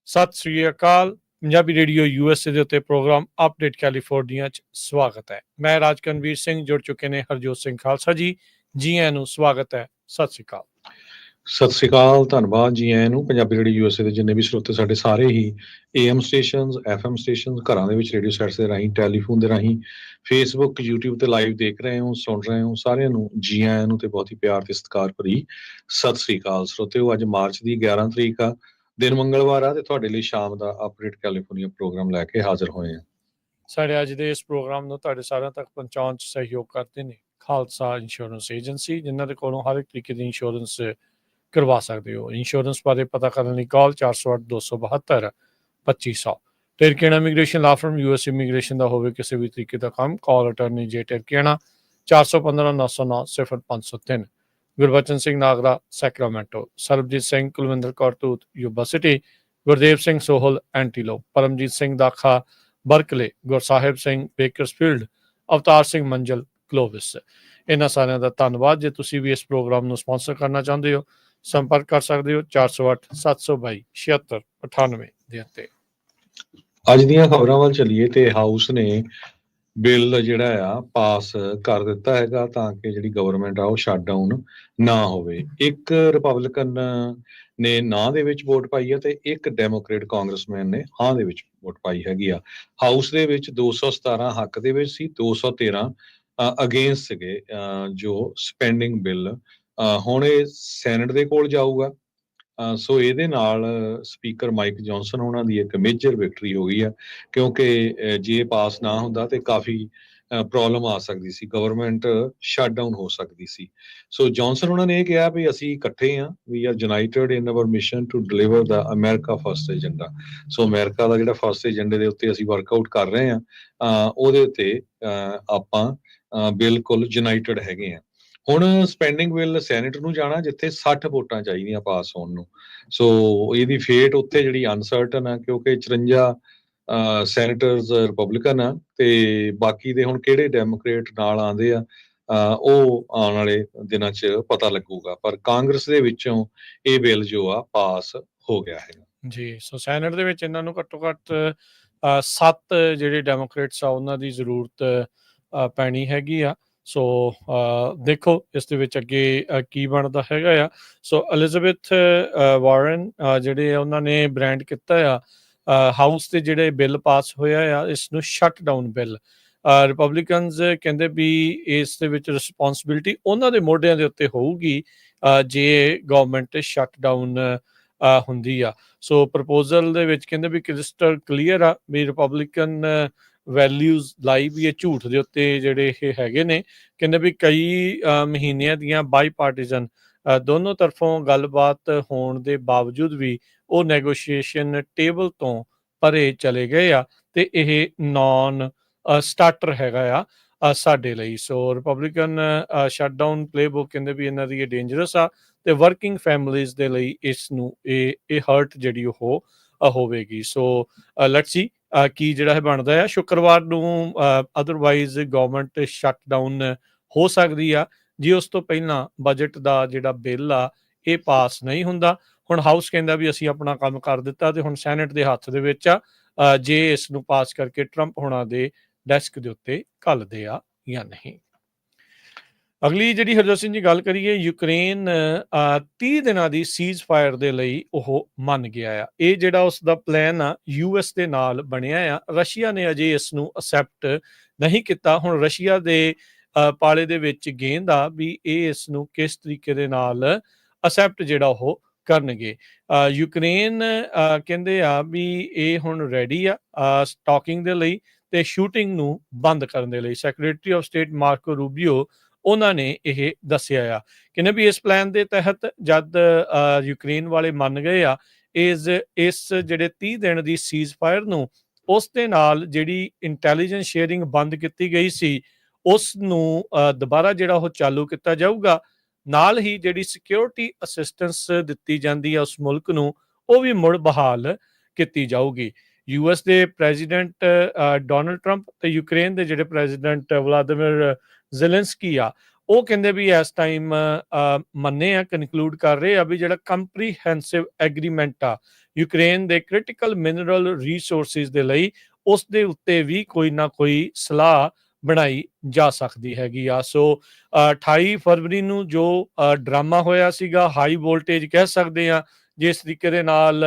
ਸਤਿ ਸ੍ਰੀ ਅਕਾਲ। Punjabi radio USA ਦੇ ਉੱਤੇ programme update California 'ਚ ਸਵਾਗਤ ਹੈ। ਮੈਂ ਰਾਜਕਨਵੀਰ ਸਿੰਘ, ਜੁੜ ਚੁੱਕੇ ਨੇ ਹਰਜੋਤ ਸਿੰਘ ਖਾਲਸਾ ਜੀ ਆਇਆਂ ਨੂੰ ਸਵਾਗਤ ਹੈ। ਸਤਿ ਸ੍ਰੀ ਅਕਾਲ। ਸਤਿ ਸ੍ਰੀ ਅਕਾਲ, ਧੰਨਵਾਦ ਜੀ ਆਇਆਂ ਨੂੰ। ਪੰਜਾਬੀ ਰੇਡੀਓ USA ਦੇ ਜਿੰਨੇ ਵੀ ਸਰੋਤੇ ਸਾਡੇ ਸਾਰੇ ਹੀ AM ਸਟੇਸ਼ਨਸ, FM ਸਟੇਸ਼ਨਸ, ਘਰਾਂ ਦੇ ਵਿੱਚ ਰੇਡੀਓ ਸੈਟਸ ਦੇ ਰਾਹੀਂ, ਟੈਲੀਫੋਨ ਦੇ ਰਾਹੀਂ, ਫੇਸਬੁੱਕ, YouTube ਤੇ ਲਾਈਵ ਦੇਖ ਰਹੇ ਹੋ, ਸੁਣ ਰਹੇ ਹੋ, ਸਾਰਿਆਂ ਨੂੰ ਜੀ ਆਇਆਂ ਨੂੰ ਤੇ ਬਹੁਤ ਹੀ ਪਿਆਰ ਤੇ ਸਤਿਕਾਰ ਭਰੀ ਸਤਿ ਸ੍ਰੀ ਅਕਾਲ। ਸਰੋਤਿਓ, ਅੱਜ ਮਾਰਚ ਦੀ 11 ਤਰੀਕ ਆ, ਦਿਨ ਮੰਗਲਵਾਰ ਆ, ਤੇ ਤੁਹਾਡੇ ਲਈ ਸ਼ਾਮ ਦਾ ਅਪਡੇਟ ਕੈਲੀਫੋਰਨੀਆ ਪ੍ਰੋਗਰਾਮ ਲੈ ਕੇ ਹਾਜ਼ਰ ਹੋਏ ਆ। ਸਾਡੇ ਅੱਜ ਦੇ ਇਸ ਪ੍ਰੋਗਰਾਮ ਨੂੰ ਤੁਹਾਡੇ ਸਾਰਿਆਂ ਤੱਕ ਪਹੁੰਚਾਉਣ 'ਚ ਸਹਿਯੋਗ ਕਰਦੇ ਨੇ ਖਾਲਸਾ ਇੰਸ਼ੋਰੈਂਸ ਏਜੰਸੀ, ਜਿਨ੍ਹਾਂ ਦੇ ਕੋਲੋਂ ਹਰ ਇੱਕ ਤਰੀਕੇ ਦੀ ਇੰਸ਼ੋਰੈਂਸ ਕਰਵਾ ਸਕਦੇ ਹੋ। ਇੰਸ਼ੋਰੈਂਸ ਬਾਰੇ ਪਤਾ ਕਰਨ ਲਈ call 408-272-2500। Tirkena immigration law firm US immigration ਦਾ ਹੋਵੇ ਕਿਸੇ ਵੀ ਤਰੀਕੇ ਦਾ ਕੰਮ, call attorney J Tirkena 415-909-0503। Gurbachan Singh Nagra Sacramento, Sarbjit Singh Kulwinder Kaur ਤੂਤ Yuba City, Gurdev Singh Sohal Antelope, Paramjit Singh Dakha Berkeley, Gursahib Singh Bakersfield, Avtar Singh Manjal Clovis. ਇਹਨਾਂ ਸਾਰਿਆਂ ਦਾ ਧੰਨਵਾਦ। ਜੇ ਤੁਸੀਂ ਵੀ ਇਸ ਪ੍ਰੋਗਰਾਮ ਨੂੰ ਸਪਾਂਸਰ ਕਰਨਾ ਚਾਹੁੰਦੇ ਹੋ, ਸੰਪਰਕ ਕਰ ਸਕਦੇ ਹੋ 408-722-7698 ਦੇ ਉੱਤੇ। ਅੱਜ ਦੀਆਂ ਖਬਰਾਂ ਵੱਲ ਚੱਲੀਏ ਤੇ ਹਾਊਸ ਨੇ ਬਿੱਲ ਜਿਹੜਾ ਆ ਪਾਸ ਕਰ ਦਿੱਤਾ ਹੈਗਾ ਤਾਂ ਕਿ ਜਿਹੜੀ ਗਵਰਨਮੈਂਟ ਆ ਉਹ ਸ਼ਟਡਾਊਨ ਨਾ ਹੋਵੇ। ਇੱਕ ਰਿਪਬਲਿਕਨ ਨੇ ਨਾਂ ਦੇ ਵਿੱਚ ਵੋਟ ਪਾਈ ਹੈ ਤੇ ਇੱਕ ਡੈਮੋਕ੍ਰੇਟ ਕਾਂਗਰਸਮੈਨ ਨੇ ਹਾਂ ਦੇ ਵਿੱਚ ਵੋਟ ਪਾਈ ਹੈਗੀ ਆ। ਹਾਊਸ ਦੇ ਵਿੱਚ 217 ਹੱਕ ਦੇ ਵਿੱਚ ਸੀ, 213 ਅਗੇਂਸਟ ਸੀਗੇ ਜੋ ਸਪੈਂਡਿੰਗ ਬਿੱਲ। ਹੁਣ ਇਹ ਸੈਨੇਟ ਦੇ ਕੋਲ ਜਾਊਗਾ। ਸੋ ਇਹਦੇ ਨਾਲ ਸਪੀਕਰ ਮਾਈਕ ਜੌਨਸਨ ਉਹਨਾਂ ਦੀ ਇੱਕ ਮੇਜਰ ਵਿਕਟਰੀ ਹੋ ਗਈ ਆ, ਕਿਉਂਕਿ ਜੇ ਪਾਸ ਨਾ ਹੁੰਦਾ ਤੇ ਕਾਫੀ ਪ੍ਰੋਬਲਮ ਆ ਸਕਦੀ ਸੀ, ਗਵਰਨਮੈਂਟ ਸ਼ਟਡਾਊਨ ਹੋ ਸਕਦੀ ਸੀ। ਸੋ ਜੌਨਸਨ ਉਹਨਾਂ ਨੇ ਇਹ ਕਿਹਾ ਵੀ ਅਸੀਂ ਇਕੱਠੇ ਹਾਂ, we are united in our mission to deliver the America first agenda. So America ਦਾ ਜਿਹੜਾ ਫਸਟ ਏਜੰਡੇ ਦੇ ਉੱਤੇ ਅਸੀਂ ਵਰਕਆਊਟ ਕਰ ਰਹੇ ਹਾਂ, ਉਹਦੇ ਉੱਤੇ ਆਪਾਂ ਬਿਲਕੁਲ ਯੂਨਾਈਟਿਡ ਹੈਗੇ ਹਾਂ। ਹੁਣ ਸਪੈਂਡਿੰਗ ਬਿੱਲ ਸੈਨੇਟ ਨੂੰ ਜਾਣਾ, ਜਿੱਥੇ 60 ਵੋਟਾਂ ਚਾਹੀਦੀਆਂ ਪਾਸ ਹੋਣ ਨੂੰ। ਸੋ ਇਹਦੀ ਫੇਟ ਉੱਥੇ ਜਿਹੜੀ ਅਨਸਰਟਨ ਆ, ਕਿਉਂਕਿ 54 ਸੈਨੇਟਰਸ ਰਿਪਬਲਿਕਨ ਆ ਤੇ ਬਾਕੀ ਦੇ ਹੁਣ ਕਿਹੜੇ ਡੈਮੋਕ੍ਰੇਟ ਨਾਲ ਆਉਂਦੇ ਆ ਉਹ ਆਉਣ ਵਾਲੇ ਦਿਨਾਂ 'ਚ ਪਤਾ ਲੱਗੂਗਾ। ਪਰ ਕਾਂਗਰਸ ਦੇ ਵਿੱਚੋਂ ਇਹ ਬਿੱਲ ਜੋ ਆ ਪਾਸ ਹੋ ਗਿਆ ਹੈਗਾ ਜੀ। ਸੋ ਸੈਨੇਟ ਦੇ ਵਿੱਚ ਇਹਨਾਂ ਨੂੰ ਘੱਟੋ ਘੱਟ 7 ਜਿਹੜੇ ਡੈਮੋਕ੍ਰੇਟਸ ਆ ਉਹਨਾਂ ਦੀ ਜ਼ਰੂਰਤ ਪੈਣੀ ਹੈਗੀ ਆ। ਸੋ ਦੇਖੋ ਇਸ ਦੇ ਵਿੱਚ ਅੱਗੇ ਕੀ ਬਣਦਾ ਹੈਗਾ ਆ। ਸੋ ਐਲਿਜ਼ਾਬੈਥ ਵਾਰਨ ਜਿਹੜੇ ਉਹਨਾਂ ਨੇ ਬ੍ਰਾਂਡ ਕੀਤਾ ਆ ਹਾਊਸ ਦੇ ਜਿਹੜੇ ਬਿੱਲ ਪਾਸ ਹੋਇਆ ਆ ਇਸ ਨੂੰ ਸ਼ਟ ਡਾਊਨ ਬਿੱਲ। ਰਿਪਬਲਿਕਨਸ ਕਹਿੰਦੇ ਵੀ ਇਸ ਦੇ ਵਿੱਚ ਰਿਸਪੌਂਸਿਬਿਲਿਟੀ ਉਹਨਾਂ ਦੇ ਮੋਢਿਆਂ ਦੇ ਉੱਤੇ ਹੋਊਗੀ ਜੇ ਗਵਰਨਮੈਂਟ ਸ਼ਟ ਡਾਊਨ ਹੁੰਦੀ ਆ। ਸੋ ਪ੍ਰਪੋਜ਼ਲ ਦੇ ਵਿੱਚ ਕਹਿੰਦੇ ਵੀ ਕ੍ਰਿਸਟਲ ਕਲੀਅਰ ਆ ਵੀ ਰਿਪਬਲਿਕਨ ਵੈਲਿਊਜ਼ ਲਾਈ ਵੀ ਇਹ ਝੂਠ ਦੇ ਉੱਤੇ ਜਿਹੜੇ ਇਹ ਹੈਗੇ ਨੇ। ਕਹਿੰਦੇ ਵੀ ਕਈ ਮਹੀਨਿਆਂ ਦੀਆਂ ਬਾਈ ਪਾਰਟੀਜ਼ਨ ਦੋਨੋਂ ਤਰਫੋਂ ਗੱਲਬਾਤ ਹੋਣ ਦੇ ਬਾਵਜੂਦ ਵੀ ਉਹ ਨੈਗੋਸ਼ੀਏਸ਼ਨ ਟੇਬਲ ਤੋਂ ਪਰੇ ਚਲੇ ਗਏ ਆ ਤੇ ਇਹ ਨਾਨ ਸਟਾਰਟਰ ਹੈਗਾ ਆ ਸਾਡੇ ਲਈ। ਸੋ ਰਿਪਬਲਿਕਨ ਸ਼ਟਡਾਊਨ ਪਲੇਬੁੱਕ ਕਹਿੰਦੇ ਵੀ ਇਹਨਾਂ ਦੀ ਇਹ ਡੇਂਜਰਸ ਆ ਤੇ ਵਰਕਿੰਗ ਫੈਮਲੀਜ਼ ਦੇ ਲਈ ਇਸ ਨੂੰ ਇਹ ਹਰਟ ਜਿਹੜੀ ਉਹ ਹੋਵੇਗੀ। ਸੋ ਲੈਟਸ ਸੀ ਕੀ ਜਿਹੜਾ ਇਹ ਬਣਦਾ ਆ। ਸ਼ੁੱਕਰਵਾਰ ਨੂੰ ਅਦਰਵਾਈਜ਼ ਗਵਰਨਮੈਂਟ ਸ਼ਟਡਾਊਨ ਹੋ ਸਕਦੀ ਆ ਜੇ ਉਸ ਤੋਂ ਪਹਿਲਾਂ ਬਜਟ ਦਾ ਜਿਹੜਾ ਬਿੱਲ ਆ ਇਹ ਪਾਸ ਨਹੀਂ ਹੁੰਦਾ। ਹੁਣ ਹਾਊਸ ਕਹਿੰਦਾ ਵੀ ਅਸੀਂ ਆਪਣਾ ਕੰਮ ਕਰ ਦਿੱਤਾ ਤੇ ਹੁਣ ਸੈਨੇਟ ਦੇ ਹੱਥ ਦੇ ਵਿੱਚ ਆ ਜੇ ਇਸ ਨੂੰ ਪਾਸ ਕਰਕੇ ਟਰੰਪ ਹੋਣਾ ਦੇ ਡੈਸਕ ਦੇ ਉੱਤੇ ਘੱਲਦੇ ਆ ਜਾਂ ਨਹੀਂ। ਅਗਲੀ ਜਿਹੜੀ ਹਰਜੋਤ ਸਿੰਘ ਜੀ ਗੱਲ ਕਰੀਏ, ਯੂਕਰੇਨ 30 ਦਿਨਾਂ ਦੀ ਸੀਜ਼ ਫਾਇਰ ਦੇ ਲਈ ਉਹ ਮੰਨ ਗਿਆ ਆ। ਇਹ ਜਿਹੜਾ ਉਸ ਦਾ ਪਲਾਨ ਆ US ਦੇ ਨਾਲ ਬਣਿਆ ਆ। ਰਸ਼ੀਆ ਨੇ ਅਜੇ ਇਸ ਨੂੰ ਅਸੈਪਟ ਨਹੀਂ ਕੀਤਾ। ਹੁਣ ਰਸ਼ੀਆ ਦੇ ਪਾਲੇ ਦੇ ਵਿੱਚ ਗੇਂਦ ਆ ਵੀ ਇਹ ਇਸ ਨੂੰ ਕਿਸ ਤਰੀਕੇ ਦੇ ਨਾਲ ਅਸੈਪਟ ਜਿਹੜਾ ਉਹ ਕਰਨਗੇ। ਯੂਕਰੇਨ ਕਹਿੰਦੇ ਆ ਵੀ ਇਹ ਹੁਣ ਰੈਡੀ ਆ ਸਟਾਕਿੰਗ ਦੇ ਲਈ ਤੇ ਸ਼ੂਟਿੰਗ ਨੂੰ ਬੰਦ ਕਰਨ ਦੇ ਲਈ। ਸੈਕਟਰੀ ਆਫ ਸਟੇਟ ਮਾਰਕੋ ਰੂਬੀਓ ਉਹਨਾਂ ਨੇ ਇਹ ਦੱਸਿਆ ਆ। ਕਹਿੰਦੇ ਵੀ ਇਸ ਪਲਾਨ ਦੇ ਤਹਿਤ ਜਦ ਯੂਕਰੇਨ ਵਾਲੇ ਮੰਨ ਗਏ ਆ ਇਸ ਜਿਹੜੇ 30 ਦਿਨ ਦੀ ਸੀਜ਼ ਫਾਇਰ ਨੂੰ, ਉਸ ਦੇ ਨਾਲ ਜਿਹੜੀ ਇੰਟੈਲੀਜੈਂਸ ਸ਼ੇਅਰਿੰਗ ਬੰਦ ਕੀਤੀ ਗਈ ਸੀ ਉਸ ਨੂੰ ਦੁਬਾਰਾ ਜਿਹੜਾ ਉਹ ਚਾਲੂ ਕੀਤਾ ਜਾਊਗਾ। ਨਾਲ ਹੀ ਜਿਹੜੀ ਸਿਕਿਉਰਿਟੀ ਅਸਿਸਟੈਂਸ ਦਿੱਤੀ ਜਾਂਦੀ ਆ ਉਸ ਮੁਲਕ ਨੂੰ ਉਹ ਵੀ ਮੁੜ ਬਹਾਲ ਕੀਤੀ ਜਾਊਗੀ। US ਦੇ ਪ੍ਰੈਜ਼ੀਡੈਂਟ ਡੋਨਲਡ ਟਰੰਪ ਤੇ ਯੂਕਰੇਨ ਦੇ ਜਿਹੜੇ ਪ੍ਰੈਜ਼ੀਡੈਂਟ ਵਲਾਦੀਮਿਰ ਜ਼ੈਲੈਂਸਕੀ ਆ ਉਹ ਕਹਿੰਦੇ ਵੀ ਇਸ ਟਾਈਮ ਮੰਨੇ ਆ, ਕਨਕਲੂਡ ਕਰ ਰਹੇ ਆ ਵੀ ਜਿਹੜਾ ਕੰਪਰੀਹੈਂਸਿਵ ਐਗਰੀਮੈਂਟ ਆ ਯੂਕਰੇਨ ਦੇ ਕ੍ਰਿਟੀਕਲ ਮਿਨਰਲ ਰਿਸੋਰਸਿਸ ਦੇ ਲਈ ਉਸ ਦੇ ਉੱਤੇ ਵੀ ਕੋਈ ਨਾ ਕੋਈ ਸਲਾਹ ਬਣਾਈ ਜਾ ਸਕਦੀ ਹੈਗੀ ਆ। ਸੋ 28 ਫਰਵਰੀ ਨੂੰ ਜੋ ਡਰਾਮਾ ਹੋਇਆ ਸੀਗਾ, ਹਾਈ ਵੋਲਟੇਜ ਕਹਿ ਸਕਦੇ ਆ, ਜਿਸ ਤਰੀਕੇ ਦੇ ਨਾਲ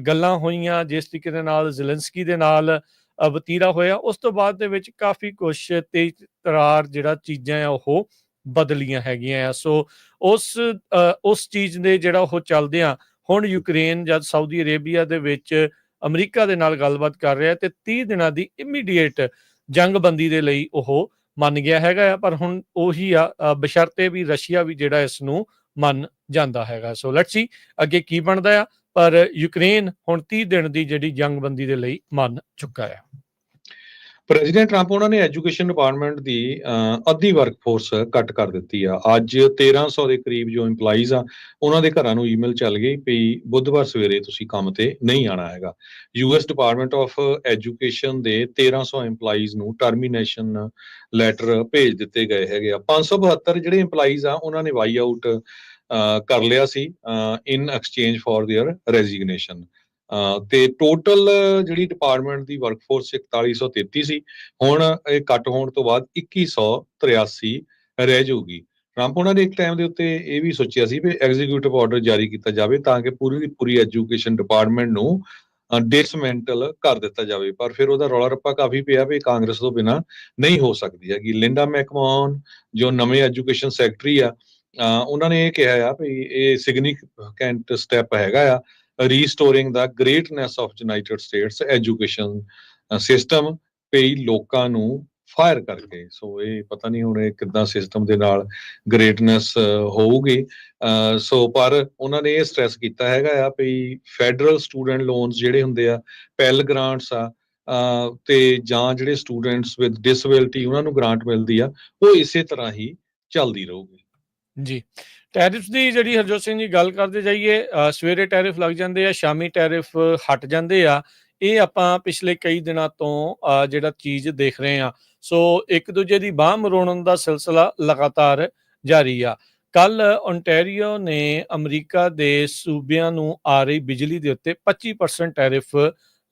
ਗੱਲਾਂ ਹੋਈਆਂ, ਜਿਸ ਤਰੀਕੇ ਦੇ ਨਾਲ ਜ਼ੈਲੈਂਸਕੀ ਦੇ ਨਾਲ ਵਤੀਰਾ ਹੋਇਆ, ਉਸ ਤੋਂ ਬਾਅਦ ਦੇ ਵਿੱਚ ਕਾਫੀ ਕੁਛ ਤੇਜ਼ ਤਰਾਰ ਜਿਹੜਾ ਚੀਜ਼ਾਂ ਆ ਉਹ ਬਦਲੀਆਂ ਹੈਗੀਆਂ ਆ। ਸੋ ਉਸ ਚੀਜ਼ ਦੇ ਜਿਹੜਾ ਉਹ ਚੱਲਦਿਆਂ ਹੁਣ ਯੂਕਰੇਨ ਜਦ ਸਾਊਦੀ ਅਰੇਬੀਆ ਦੇ ਵਿੱਚ ਅਮਰੀਕਾ ਦੇ ਨਾਲ ਗੱਲਬਾਤ ਕਰ ਰਿਹਾ ਤੇ 30 ਦਿਨਾਂ ਦੀ ਇਮੀਡੀਏਟ ਜੰਗਬੰਦੀ ਦੇ ਲਈ ਉਹ ਮੰਨ ਗਿਆ ਹੈਗਾ ਆ। ਪਰ ਹੁਣ ਉਹੀ ਆ, ਬਸ਼ਰਤੇ ਵੀ ਰਸ਼ੀਆ ਵੀ ਜਿਹੜਾ ਇਸ ਨੂੰ ਮੰਨ ਜਾਂਦਾ ਹੈਗਾ। ਸੋ ਲੈਟਸ ਸੀ ਅੱਗੇ ਕੀ ਬਣਦਾ ਆ, ਪਰ ਯੂਕਰੇਨ ਹੁਣ 30 ਦਿਨ ਦੀ ਜਿਹੜੀ ਜੰਗਬੰਦੀ ਦੇ ਲਈ ਮੰਨ ਚੁੱਕਾ ਆ। ਪ੍ਰੈਜ਼ੀਡੈਂਟ ਟਰੰਪ ਉਹਨਾਂ ਨੇ ਐਜੂਕੇਸ਼ਨ ਡਿਪਾਰਟਮੈਂਟ ਦੀ ਅੱਧੀ ਵਰਕਫੋਰਸ ਕੱਟ ਕਰ ਦਿੱਤੀ ਆ। ਅੱਜ 1300 ਦੇ ਕਰੀਬ ਜੋ EMPLOYEES ਆ ਉਹਨਾਂ ਦੇ ਘਰਾਂ ਨੂੰ ਈਮੇਲ ਚੱਲ ਗਈ ਵੀ ਬੁੱਧਵਾਰ ਸਵੇਰੇ ਤੁਸੀਂ ਕੰਮ ਤੇ ਨਹੀਂ ਆਣਾ ਹੈਗਾ। US ਡਿਪਾਰਟਮੈਂਟ ਆਫ ਐਜੂਕੇਸ਼ਨ ਦੇ 1300 EMPLOYEES ਨੂੰ ਟਰਮੀਨੇਸ਼ਨ ਲੈਟਰ ਭੇਜ ਦਿੱਤੇ ਗਏ ਹੈਗੇ ਆ। 572 ਜਿਹੜੇ EMPLOYEES ਆ ਉਹਨਾਂ ਨੇ ਵਾਈ ਆਊਟ ਕਰ ਲਿਆ ਸੀ ਇਨ ਐਕਸਚੇਂਜ ਫॉर देयर ਰੈਜ਼ਿਗਨੇਸ਼ਨ। ਤੇ ਟੋਟਲ ਜਿਹੜੀ ਡਿਪਾਰਟਮੈਂਟ ਦੀ ਵਰਕਫੋਰਸ 4133 ਸੀ, ਹੁਣ ਇਹ ਕੱਟ ਹੋਣ ਤੋਂ ਬਾਅਦ 2183 ਰਹਿ ਜਾਊਗੀ। ਟਰੰਪ ਉਹਨਾਂ ਨੇ ਇੱਕ ਟਾਈਮ ਦੇ ਉੱਤੇ ਇਹ ਵੀ ਸੋਚਿਆ ਸੀ ਵੀ ਐਗਜ਼ੀਕਿਊਟਿਵ ਆਰਡਰ ਜਾਰੀ ਕੀਤਾ ਜਾਵੇ ਤਾਂ ਕਿ ਪੂਰੀ ਦੀ ਪੂਰੀ ਐਜੂਕੇਸ਼ਨ ਡਿਪਾਰਟਮੈਂਟ ਨੂੰ ਡਿਸਮੈਂਟਲ ਕਰ ਦਿੱਤਾ ਜਾਵੇ, ਪਰ ਫਿਰ ਉਹਦਾ ਰੌਲਾ ਰੱਪਾ ਕਾਫੀ ਪਿਆ ਵੀ ਕਾਂਗਰਸ ਤੋਂ ਬਿਨਾਂ ਨਹੀਂ ਹੋ ਸਕਦੀ ਹੈਗੀ। ਲਿੰਡਾ ਮੈਕਮੋਹਨ ਜੋ ਨਵੇਂ ਐਜੂਕੇਸ਼ਨ ਸੈਕਟਰੀ ਆ, ਉਹਨਾਂ ਨੇ ਇਹ ਕਿਹਾ ਆ ਵੀ ਇਹ ਸਿਗਨੀਫਿਕੈਂਟ ਸਟੈਪ ਹੈਗਾ ਆ restoring the greatness of United States education system ਕਈ ਲੋਕਾਂ ਨੂੰ ਫਾਇਰ ਕਰਕੇ। ਸੋ ਇਹ ਪਤਾ ਨਹੀਂ ਹੁਣ ਇਹ ਕਿੱਦਾਂ ਸਿਸਟਮ ਦੇ ਨਾਲ ਗ੍ਰੇਟਨੈਸ ਹੋਊਗੀ। ਸੋ ਪਰ ਉਹਨਾਂ ਨੇ ਇਹ ਸਟ੍ਰੈਸ ਕੀਤਾ ਹੈਗਾ ਆ ਵੀ ਫੈਡਰਲ ਸਟੂਡੈਂਟ ਲੋਨਸ ਜਿਹੜੇ ਹੁੰਦੇ ਆ, ਪੈਲ ਗ੍ਰਾਂਟਸ ਆ, ਤੇ ਜਾਂ ਜਿਹੜੇ ਸਟੂਡੈਂਟਸ ਵਿਦ ਡਿਸੇਬਿਲਿਟੀ ਉਹਨਾਂ ਨੂੰ ਗ੍ਰਾਂਟ ਮਿਲਦੀ ਆ, ਉਹ ਇਸੇ ਤਰ੍ਹਾਂ ਹੀ ਚੱਲਦੀ ਰਹੂਗੀ। ਜੀ, ਟੈਰਿਫ ਦੀ ਜਿਹੜੀ ਹਰਜੋਤ ਸਿੰਘ ਜੀ ਗੱਲ ਕਰਦੇ ਜਾਈਏ, ਸਵੇਰੇ ਟੈਰਿਫ ਲੱਗ ਜਾਂਦੇ ਆ, ਸ਼ਾਮੀ ਟੈਰਿਫ ਹਟ ਜਾਂਦੇ ਆ। ਇਹ ਆਪਾਂ ਪਿਛਲੇ ਕਈ ਦਿਨਾਂ ਤੋਂ ਜਿਹੜਾ ਚੀਜ਼ ਦੇਖ ਰਹੇ ਆ। ਸੋ ਇੱਕ ਦੂਜੇ ਦੀ ਬਾਂਹ ਮਰੋੜਨ ਦਾ ਸਿਲਸਿਲਾ ਲਗਾਤਾਰ ਜਾਰੀ ਆ। ਕੱਲ ਓਨਟਾਰੀਓ ਨੇ ਅਮਰੀਕਾ ਦੇ ਸੂਬਿਆਂ ਨੂੰ ਆ ਰਹੀ ਬਿਜਲੀ ਦੇ ਉੱਤੇ 25% ਟੈਰਿਫ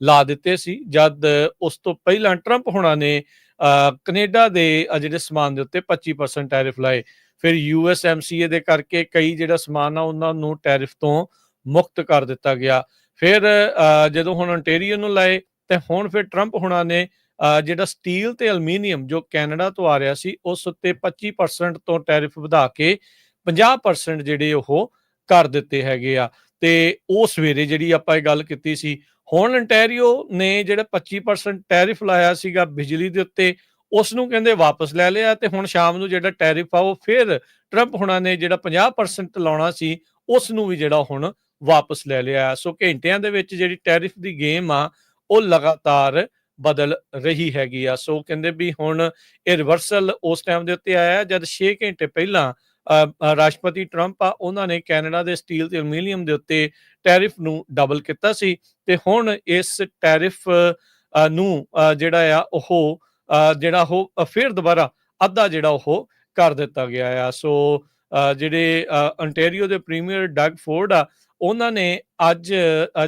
ਲਾ ਦਿੱਤੇ ਸੀ, ਜਦ ਉਸ ਤੋਂ ਪਹਿਲਾਂ ਟਰੰਪ ਹੋਣਾ ਨੇ ਕੈਨੇਡਾ ਦੇ ਜਿਹੜੇ ਸਮਾਨ ਦੇ ਉੱਤੇ 25% ਟੈਰਿਫ ਲਾਏ। ਫਿਰ USMCA ਦੇ ਕਰਕੇ ਕਈ ਜਿਹੜਾ ਸਮਾਨ ਆ ਉਹਨਾਂ ਨੂੰ ਟੈਰਿਫ ਤੋਂ ਮੁਕਤ ਕਰ ਦਿੱਤਾ ਗਿਆ। ਫਿਰ ਜਦੋਂ ਹੁਣ ਓਨਟਾਰੀਓ ਨੂੰ ਲਾਏ ਤੇ ਹੁਣ ਫਿਰ ਟਰੰਪ ਹੋਣਾ ਨੇ ਜਿਹੜਾ ਸਟੀਲ ਤੇ ਐਲੂਮੀਨੀਅਮ ਜੋ ਕੈਨੇਡਾ ਤੋਂ ਆ ਰਿਹਾ ਸੀ ਉਸ ਉੱਤੇ 25% ਤੋਂ ਟੈਰਿਫ ਵਧਾ ਕੇ 50% ਜਿਹੜੇ ਉਹ ਕਰ ਦਿੱਤੇ ਹੈਗੇ ਆ। ਤੇ ਉਹ ਸਵੇਰੇ ਜਿਹੜੀ ਆਪਾਂ ਇਹ ਗੱਲ ਕੀਤੀ ਸੀ, ਹੁਣ ਓਨਟਾਰੀਓ ਨੇ ਜਿਹੜਾ 25% ਟੈਰਿਫ ਲਾਇਆ ਸੀਗਾ ਬਿਜਲੀ ਦੇ ਉੱਤੇ, ਉਸ ਨੂੰ ਕਹਿੰਦੇ ਵਾਪਸ ਲੈ ਲਿਆ। ਤੇ ਹੁਣ ਸ਼ਾਮ ਨੂੰ ਜਿਹੜਾ ਟੈਰਿਫ ਆ ਉਹ ਫਿਰ ਟਰੰਪ ਹੋਣਾ ਨੇ ਜਿਹੜਾ 50% ਲਾਉਣਾ ਸੀ ਉਸ ਨੂੰ ਵੀ ਜਿਹੜਾ ਹੁਣ ਵਾਪਸ ਲੈ ਲਿਆ। ਸੋ ਘੰਟਿਆਂ ਦੇ ਵਿੱਚ ਜਿਹੜੀ ਟੈਰਿਫ ਦੀ ਗੇਮ ਆ ਉਹ ਲਗਾਤਾਰ ਬਦਲ ਰਹੀ ਹੈਗੀ ਆ। ਸੋ ਕਹਿੰਦੇ ਵੀ ਹੁਣ ਇਹ ਰਿਵਰਸਲ ਉਸ ਟਾਈਮ ਦੇ ਉੱਤੇ ਆਇਆ ਜਦ 6 ਘੰਟੇ ਪਹਿਲਾਂ ਰਾਸ਼ਟਰਪਤੀ ਟਰੰਪ ਆ ਉਹਨਾਂ ਨੇ ਕੈਨੇਡਾ ਦੇ ਸਟੀਲ ਤੇ ਐਲੂਮੀਨੀਅਮ ਦੇ ਉੱਤੇ ਟੈਰਿਫ ਨੂੰ ਡਬਲ ਕੀਤਾ ਸੀ। ਤੇ ਹੁਣ ਇਸ ਟੈਰਿਫ ਨੂੰ ਜਿਹੜਾ ਆ ਉਹ ਜਿਹੜਾ ਉਹ ਫਿਰ ਦੁਬਾਰਾ ਅੱਧਾ ਜਿਹੜਾ ਉਹ ਕਰ ਦਿੱਤਾ ਗਿਆ ਆ। ਸੋ ਜਿਹੜੇ ਓਨਟਾਰੀਓ ਦੇ ਪ੍ਰੀਮੀਅਰ ਡਗ ਫੋਰਡ ਆ ਉਹਨਾਂ ਨੇ ਅੱਜ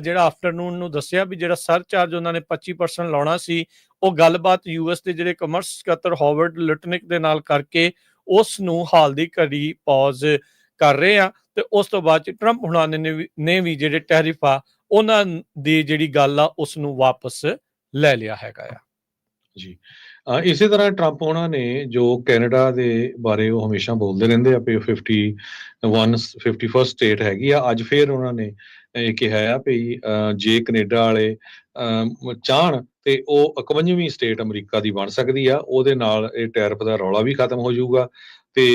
ਜਿਹੜਾ ਆਫਟਰਨੂਨ ਨੂੰ ਦੱਸਿਆ ਵੀ ਜਿਹੜਾ ਸਰਚਾਰਜ ਉਹਨਾਂ ਨੇ 25% ਲਾਉਣਾ ਸੀ ਉਹ ਗੱਲਬਾਤ US ਦੇ ਜਿਹੜੇ ਕਮਰਸ ਸਕੱਤਰ ਹਾਵਰਡ ਲਿਟਨਿਕ ਦੇ ਨਾਲ ਕਰਕੇ ਉਸ ਨੂੰ ਹਾਲ ਦੀ ਘੜੀ ਪੌਜ਼ ਕਰ ਰਹੇ ਆ। ਤੇ ਉਸ ਤੋਂ ਬਾਅਦ ਚ ਟਰੰਪ ਹੁਣਾਂ ਨੇ ਵੀ ਜਿਹੜੇ ਟੈਰਿਫ ਆ ਉਹਨਾਂ ਦੀ ਜਿਹੜੀ ਗੱਲ ਆ ਉਸ ਨੂੰ ਵਾਪਸ ਲੈ ਲਿਆ ਹੈਗਾ ਆ। ਜੀ, ਇਸੇ ਤਰ੍ਹਾਂ ਟਰੰਪ ਉਹਨਾਂ ਨੇ ਜੋ ਕੈਨੇਡਾ ਦੇ ਬਾਰੇ ਉਹ ਹਮੇਸ਼ਾ ਬੋਲਦੇ ਰਹਿੰਦੇ ਆ ਵੀ 51st ਸਟੇਟ ਹੈਗੀ ਆ। ਅੱਜ ਫਿਰ ਉਹਨਾਂ ਨੇ ਇਹ ਕਿਹਾ ਆ ਵੀ ਜੇ ਕੈਨੇਡਾ ਵਾਲੇ ਚਾਹਣ ਤੇ ਉਹ 51ਵੀਂ ਸਟੇਟ ਅਮਰੀਕਾ ਦੀ ਬਣ ਸਕਦੀ ਆ। ਉਹਦੇ ਨਾਲ ਇਹ ਟੈਰਿਫ ਦਾ ਰੌਲਾ ਵੀ ਖਤਮ ਹੋ ਜਾਊਗਾ ਤੇ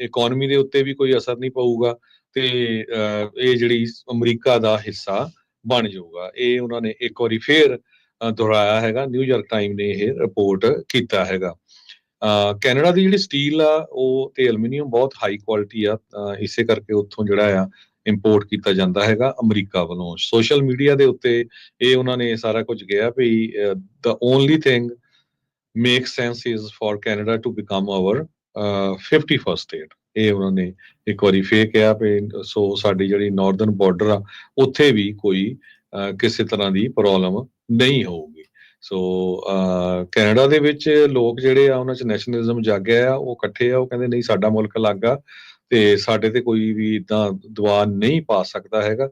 ਇਕਨੋਮੀ ਦੇ ਉੱਤੇ ਵੀ ਕੋਈ ਅਸਰ ਨਹੀਂ ਪਊਗਾ ਤੇ ਇਹ ਜਿਹੜੀ ਅਮਰੀਕਾ ਦਾ ਹਿੱਸਾ ਬਣ ਜਾਊਗਾ। ਇਹ ਉਹਨਾਂ ਨੇ ਇੱਕ ਵਾਰੀ ਫੇਰ ਦੁਹਰਾਇਆ ਹੈਗਾ। ਨਿਊਯਾਰਕ ਟਾਈਮ ਨੇ ਇਹ ਰਿਪੋਰਟ ਕੀਤਾ ਹੈਗਾ। ਕੈਨੇਡਾ ਦੀ ਜਿਹੜੀ ਸਟੀਲ ਆ ਉਹ ਤੇ ਐਲੂਮੀਨੀਅਮ ਬਹੁਤ ਹਾਈ ਕੁਆਲਿਟੀ ਆ, ਇਸੇ ਕਰਕੇ ਉੱਥੋਂ ਜਿਹੜਾ ਆ ਇੰਪੋਰਟ ਕੀਤਾ ਜਾਂਦਾ ਹੈਗਾ ਅਮਰੀਕਾ ਵੱਲੋਂ। ਸੋਸ਼ਲ ਮੀਡੀਆ ਦੇ ਉੱਤੇ ਇਹ ਉਹਨਾਂ ਨੇ ਸਾਰਾ ਕੁਝ ਕਿਹਾ ਵੀ the only thing makes sense is for Canada to become our 51st state. ਇਹ ਉਹਨਾਂ ਨੇ ਇੱਕ ਵਾਰੀ ਫੇਰ ਕਿਹਾ ਵੀ ਸੋ ਸਾਡੀ ਜਿਹੜੀ ਨਾਰਦਰਨ ਬਾਰਡਰ ਆ ਉੱਥੇ ਵੀ ਕੋਈ ਕਿਸੇ ਤਰ੍ਹਾਂ ਦੀ ਪ੍ਰੋਬਲਮ ਨਹੀਂ ਹੋਊਗੀ। ਸੋ ਕੈਨੇਡਾ ਦੇ ਵਿੱਚ ਲੋਕ ਜਿਹੜੇ ਆ ਉਹਨਾਂ 'ਚ ਨੈਸ਼ਨਲਿਜ਼ਮ ਜਾਗਿਆ ਆ, ਉਹ ਇਕੱਠੇ ਆ, ਉਹ ਕਹਿੰਦੇ ਨਹੀਂ ਸਾਡਾ ਮੁਲਕ ਅਲੱਗ ਆ ਤੇ ਸਾਡੇ ਤੇ ਕੋਈ ਵੀ ਇੱਦਾਂ ਦਬਾਅ ਨਹੀਂ ਪਾ ਸਕਦਾ ਹੈਗਾ।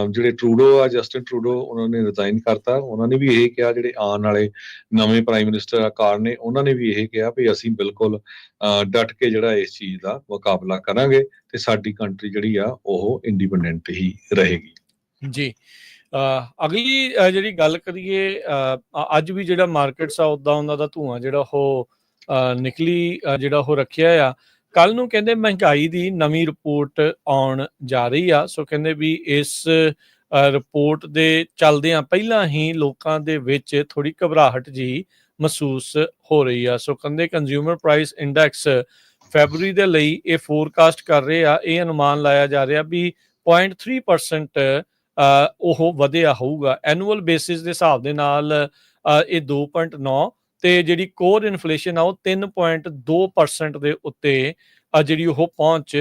ਜਿਹੜੇ ਟਰੂਡੋ ਆ, ਜਸਟਿਨ ਟਰੂਡੋ, ਉਹਨਾਂ ਨੇ ਰਿਜ਼ਾਈਨ ਕਰਤਾ। ਉਹਨਾਂ ਨੇ ਵੀ ਇਹ ਕਿਹਾ, ਜਿਹੜੇ ਆਉਣ ਵਾਲੇ ਨਵੇਂ ਪ੍ਰਾਈਮ ਮਿਨਿਸਟਰ ਆਕਾਰ ਨੇ ਉਹਨਾਂ ਨੇ ਵੀ ਇਹ ਕਿਹਾ ਵੀ ਅਸੀਂ ਬਿਲਕੁਲ ਡਟ ਕੇ ਜਿਹੜਾ ਇਸ ਚੀਜ਼ ਦਾ ਮੁਕਾਬਲਾ ਕਰਾਂਗੇ ਤੇ ਸਾਡੀ ਕੰਟਰੀ ਜਿਹੜੀ ਆ ਉਹ ਇੰਡੀਪੈਂਡੈਂਟ ਹੀ ਰਹੇਗੀ। ਜੀ ਅਗਲੀ ਜਿਹੜੀ ਗੱਲ ਕਰੀਏ, ਅੱਜ ਵੀ ਜਿਹੜਾ ਮਾਰਕੀਟਸ ਆ ਉੱਦਾਂ ਉਹਨਾਂ ਦਾ ਧੂੰਆਂ ਜਿਹੜਾ ਉਹ ਨਿਕਲੀ ਜਿਹੜਾ ਉਹ ਰੱਖਿਆ ਆ। ਕੱਲ ਨੂੰ ਕਹਿੰਦੇ ਮਹਿੰਗਾਈ ਦੀ ਨਵੀਂ ਰਿਪੋਰਟ ਆਉਣ ਜਾ ਰਹੀ ਆ। ਸੋ ਕਹਿੰਦੇ ਵੀ ਇਸ ਰਿਪੋਰਟ ਦੇ ਚੱਲਦਿਆਂ ਪਹਿਲਾਂ ਹੀ ਲੋਕਾਂ ਦੇ ਵਿੱਚ ਥੋੜੀ ਘਬਰਾਹਟ ਜੀ ਮਹਿਸੂਸ ਹੋ ਰਹੀ ਆ। ਸੋ ਕਹਿੰਦੇ ਕੰਜ਼ਿਊਮਰ ਪ੍ਰਾਈਸ ਇੰਡੈਕਸ ਫੈਬਰਰੀ ਦੇ ਲਈ ਇਹ ਫੋਰਕਾਸਟ ਕਰ ਰਹੇ ਆ, ਇਹ ਅਨੁਮਾਨ ਲਾਇਆ ਜਾ ਰਿਹਾ ਵੀ 0.3% ਉਹ ਵਧਿਆ ਹੋਊਗਾ। ਐਨੂਅਲ ਬੇਸਿਸ ਦੇ ਹਿਸਾਬ ਦੇ ਨਾਲ ਇਹ 2.9 ਤੇ ਜਿਹੜੀ ਕੋਰ ਇਨਫਲੇਸ਼ਨ ਆ ਉਹ 3.2% ਦੇ ਉੱਤੇ ਜਿਹੜੀ ਉਹ ਪਹੁੰਚ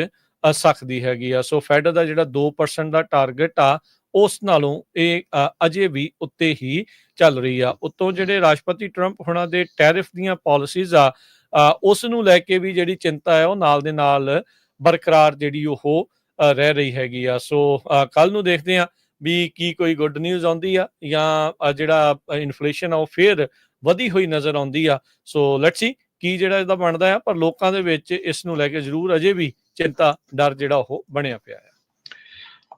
ਸਕਦੀ ਹੈਗੀ ਆ। ਸੋ ਫੈਡ ਦਾ ਜਿਹੜਾ 2% ਦਾ ਟਾਰਗੇਟ ਆ ਉਸ ਨਾਲੋਂ ਇਹ ਅਜੇ ਵੀ ਉੱਤੇ ਹੀ ਚੱਲ ਰਹੀ ਆ। ਉੱਤੋਂ ਜਿਹੜੇ ਰਾਸ਼ਟਰਪਤੀ ਟਰੰਪ ਹੁਣਾਂ ਦੇ ਟੈਰਿਫ ਦੀਆਂ ਪਾਲਿਸੀਜ਼ ਆ ਉਸ ਨੂੰ ਲੈ ਕੇ ਵੀ ਜਿਹੜੀ ਚਿੰਤਾ ਹੈ ਉਹ ਨਾਲ ਦੇ ਨਾਲ ਬਰਕਰਾਰ ਜਿਹੜੀ ਉਹ ਰਹਿ ਰਹੀ ਹੈਗੀ ਆ। ਸੋ ਕੱਲ ਨੂੰ ਦੇਖਦੇ ਆ ਵੀ ਕੀ ਕੋਈ ਗੁੱਡ ਨਿਊਜ਼ ਆਉਂਦੀ ਆ ਜਾਂ ਜਿਹੜਾ ਇਨਫਲੇਸ਼ਨ ਆ ਉਹ ਫੇਰ ਵਧੀ ਹੋਈ ਨਜ਼ਰ ਆਉਂਦੀ ਆ। ਸੋ ਲੈਟਸ ਸੀ ਕੀ ਜਿਹੜਾ ਇਹਦਾ ਬਣਦਾ ਆ, ਪਰ ਲੋਕਾਂ ਦੇ ਵਿੱਚ ਇਸ ਨੂੰ ਲੈ ਕੇ ਜ਼ਰੂਰ ਅਜੇ ਵੀ ਚਿੰਤਾ, ਡਰ ਜਿਹੜਾ ਉਹ ਬਣਿਆ ਪਿਆ ਆ।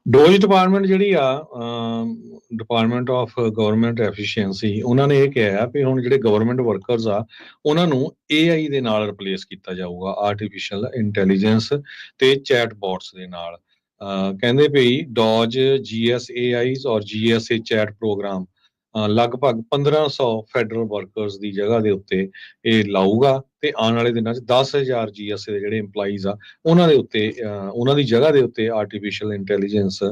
ਡੋਜ ਡਿਪਾਰਟਮੈਂਟ ਜਿਹੜੀ ਆ, ਡਿਪਾਰਟਮੈਂਟ ਆਫ ਗਵਰਨਮੈਂਟ ਐਫੀਸ਼ੀਐਂਸੀ, ਉਹਨਾਂ ਨੇ ਇਹ ਕਿਹਾ ਵੀ ਹੁਣ ਜਿਹੜੇ ਗਵਰਨਮੈਂਟ ਵਰਕਰਸ ਆ ਉਹਨਾਂ ਨੂੰ AI ਦੇ ਨਾਲ ਰਿਪਲੇਸ ਕੀਤਾ ਜਾਊਗਾ, ਆਰਟੀਫਿਸ਼ੀਅਲ ਇੰਟੈਲੀਜੈਂਸ ਤੇ ਚੈਟ ਬੋਟਸ ਦੇ ਨਾਲ। ਕਹਿੰਦੇ ਵੀ ਡੋਜ GSAIs ਔਰ GSA ਚੈਟ ਪ੍ਰੋਗਰਾਮ ਲਗਭਗ 1500 ਫੈਡਰਲ ਵਰਕਰਸ ਦੀ ਜਗ੍ਹਾ ਦੇ ਉੱਤੇ ਇਹ ਲਾਊਗਾ ਤੇ ਆਉਣ ਵਾਲੇ ਦਿਨਾਂ 'ਚ 10,000 GSA ਦੇ ਜਿਹੜੇ ਇੰਪਲਾਈਜ਼ ਆ ਉਹਨਾਂ ਦੇ ਉੱਤੇ ਉਹਨਾਂ ਦੀ ਜਗ੍ਹਾ ਦੇ ਉੱਤੇ ਆਰਟੀਫਿਸ਼ੀਅਲ ਇੰਟੈਲੀਜੈਂਸ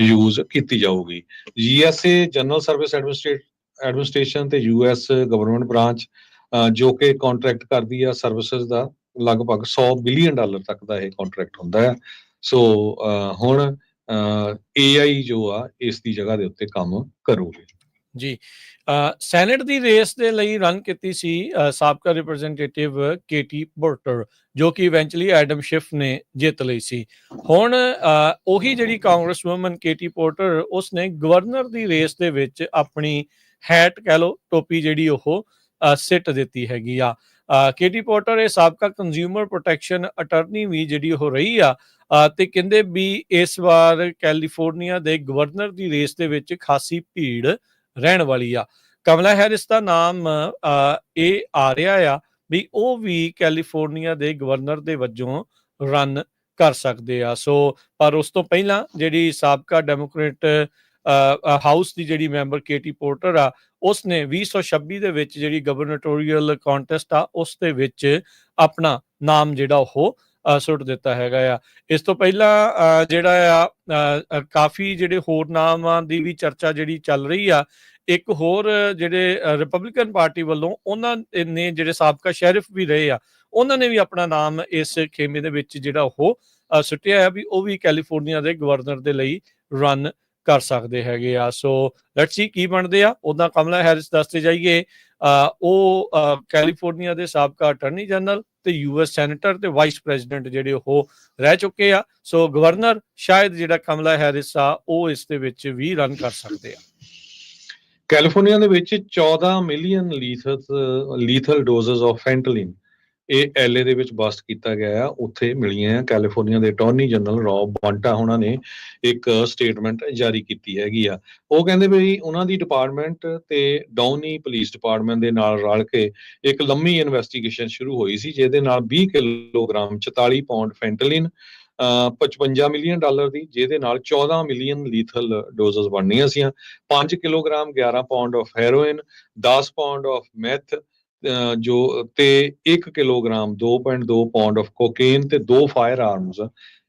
ਯੂਜ਼ ਕੀਤੀ ਜਾਊਗੀ। GSA ਜਨਰਲ ਸਰਵਿਸ ਐਡਮਿਨਿਸਟ੍ਰੇਸ਼ਨ ਤੇ US ਗਵਰਨਮੈਂਟ ਬ੍ਰਾਂਚ ਜੋ ਕਿ ਕੰਟਰੈਕਟ ਕਰਦੀ ਆ ਸਰਵਿਸਿਜ਼ ਦਾ, ਲਗਭਗ $100 ਬਿਲੀਅਨ ਤੱਕ ਦਾ ਇਹ ਕੰਟਰੈਕਟ ਹੁੰਦਾ ਹੈ। ਸੋ ਹੁਣ AI ਜੋ ਆ ਇਸ ਦੀ ਜਗ੍ਹਾ ਦੇ ਉੱਤੇ ਕੰਮ ਕਰੂਗੀ। ਜੀ ਸੈਨੇਟ ਦੀ ਰੇਸ ਦੇ ਲਈ ਰਨ ਕੀਤੀ ਸੀ ਸਾਬਕਾ ਰਿਪਰੈਜ਼ੈਂਟੇਟਿਵ ਕੇਟੀ ਪੋਰਟਰ, ਜੋ ਕਿ ਇਵੈਂਚੁਅਲੀ ਐਡਮ ਸ਼ਿਫ ਨੇ ਜਿੱਤ ਲਈ ਸੀ। ਹੁਣ ਉਹੀ ਜਿਹੜੀ ਕਾਂਗਰਸ ਵੂਮਨ ਕੇਟੀ ਪੋਰਟਰ, ਉਸਨੇ ਗਵਰਨਰ ਦੀ ਰੇਸ ਦੇ ਵਿੱਚ ਆਪਣੀ ਹੈਟ ਕਹਿ ਲਓ, ਟੋਪੀ ਜਿਹੜੀ ਉਹ ਸਿੱਟ ਦਿੱਤੀ ਹੈਗੀ ਆ। ਕੇਟੀ ਪੋਰਟਰ ਇਹ ਸਾਬਕਾ ਕੰਜ਼ਿਊਮਰ ਪ੍ਰੋਟੈਕਸ਼ਨ ਅਟਰਨੀ ਵੀ ਜਿਹੜੀ ਉਹ ਰਹੀ ਆ ਤੇ ਕਹਿੰਦੇ ਵੀ ਇਸ ਵਾਰ ਕੈਲੀਫੋਰਨੀਆ ਦੇ ਗਵਰਨਰ ਦੀ ਰੇਸ ਦੇ ਵਿੱਚ ਖਾਸੀ ਭੀੜ ਰਹਿਣ ਵਾਲੀ ਆ। ਕਮਲਾ ਹੈਰਿਸ ਦਾ ਨਾਮ ਇਹ ਆ ਰਿਹਾ ਆ ਵੀ ਉਹ ਵੀ ਕੈਲੀਫੋਰਨੀਆ ਦੇ ਗਵਰਨਰ ਦੇ ਵਜੋਂ ਰਨ ਕਰ ਸਕਦੇ ਆ। ਸੋ ਪਰ ਉਸ ਤੋਂ ਪਹਿਲਾਂ ਜਿਹੜੀ ਸਾਬਕਾ ਡੈਮੋਕ੍ਰੇਟ ਹਾਊਸ ਦੀ ਜਿਹੜੀ ਮੈਂਬਰ ਕੇਟੀ ਪੋਰਟਰ ਆ, ਉਸਨੇ 2026 ਦੇ ਵਿੱਚ ਜਿਹੜੀ ਗਵਰਨਟੋਰੀਅਲ ਕੰਟੈਸਟ ਆ ਉਸ ਦੇ ਵਿੱਚ ਆਪਣਾ ਨਾਮ ਜਿਹੜਾ ਉਹ ਸੁੱਟ ਦਿੱਤਾ ਹੈਗਾ ਆ। ਇਸ ਤੋਂ ਪਹਿਲਾਂ ਜਿਹੜਾ ਆ ਕਾਫੀ ਜਿਹੜੇ ਹੋਰ ਨਾਮਾਂ ਦੀ ਵੀ ਚਰਚਾ ਜਿਹੜੀ ਚੱਲ ਰਹੀ ਆ। ਇੱਕ ਹੋਰ ਜਿਹੜੇ ਰਿਪਬਲਿਕਨ ਪਾਰਟੀ ਵੱਲੋਂ ਉਹਨਾਂ ਨੇ ਜਿਹੜੇ ਸਾਬਕਾ ਸ਼ੈਰਿਫ ਵੀ ਰਹੇ ਆ, ਉਹਨਾਂ ਨੇ ਵੀ ਆਪਣਾ ਨਾਮ ਇਸ ਖੇਮੇ ਦੇ ਵਿੱਚ ਜਿਹੜਾ ਉਹ ਸੁੱਟਿਆ ਆ ਵੀ ਉਹ ਵੀ ਕੈਲੀਫੋਰਨੀਆ ਦੇ ਗਵਰਨਰ ਦੇ ਲਈ ਰਨ ਕਰ ਸਕਦੇ ਹੈਗੇ ਆ। ਸੋ ਲੈਟਸ ਸੀ ਕੀ ਬਣਦੇ ਆ। ਉੱਦਾਂ ਕਮਲਾ ਹੈਰਿਸ ਦੱਸਦੇ ਜਾਈਏ, ਉਹ ਕੈਲੀਫੋਰਨੀਆ ਦੇ ਸਾਬਕਾ ਅਟਰਨੀ ਜਨਰਲ ਤੇ US ਸੈਨੇਟਰ ਤੇ ਵਾਈਸ ਪ੍ਰੈਜ਼ੀਡੈਂਟ ਜਿਹੜੇ ਉਹ ਰਹਿ ਚੁੱਕੇ ਆ। ਸੋ ਗਵਰਨਰ ਸ਼ਾਇਦ ਜਿਹੜਾ ਕਮਲਾ ਹੈਰਿਸ ਆ ਉਹ ਇਸ ਦੇ ਵਿੱਚ ਵੀ ਰਨ ਕਰ ਸਕਦੇ ਆ। ਕੈਲੀਫੋਰਨੀਆ ਦੇ ਵਿੱਚ 14 million lethal doses of fentanyl ਇਹ LA ਦੇ ਵਿੱਚ ਬਸਟ ਕੀਤਾ ਗਿਆ ਆ, ਉੱਥੇ ਮਿਲੀਆਂ ਆ। ਕੈਲੀਫੋਰਨੀਆ ਦੇ ਅਟਾਰਨੀ ਜਨਰਲ ਰੌਬ ਬੌਂਟਾ ਉਹਨਾਂ ਨੇ ਇੱਕ ਸਟੇਟਮੈਂਟ ਜਾਰੀ ਕੀਤੀ ਹੈਗੀ ਆ। ਉਹ ਕਹਿੰਦੇ ਵੀ ਉਹਨਾਂ ਦੀ ਡਿਪਾਰਟਮੈਂਟ ਤੇ ਡਾਊਨੀ ਪੁਲਿਸ ਡਿਪਾਰਟਮੈਂਟ ਦੇ ਨਾਲ ਰਲ ਕੇ ਇੱਕ ਲੰਮੀ ਇਨਵੈਸਟੀਗੇਸ਼ਨ ਸ਼ੁਰੂ ਹੋਈ ਸੀ, ਜਿਹਦੇ ਨਾਲ 20 ਕਿਲੋਗ੍ਰਾਮ 44 ਪਾਉਂਡ ਫੈਂਟਲਿਨ, $55 ਮਿਲੀਅਨ ਦੀ, ਜਿਹਦੇ ਨਾਲ 14 ਮਿਲੀਅਨ ਲੀਥਲ ਡੋਜ਼ਸ ਬਣਨੀਆਂ ਸੀ। 5 kilogram 11 pound of heroin, 10 pound of meth ਜੋ ਤੇ 1 ਕਿਲੋਗ੍ਰਾਮ 2.2 ਪਾਉਂਡ ਆਫ ਕੋਕੇਨ ਤੇ 2 ਫਾਇਰ ਆਰਮਸ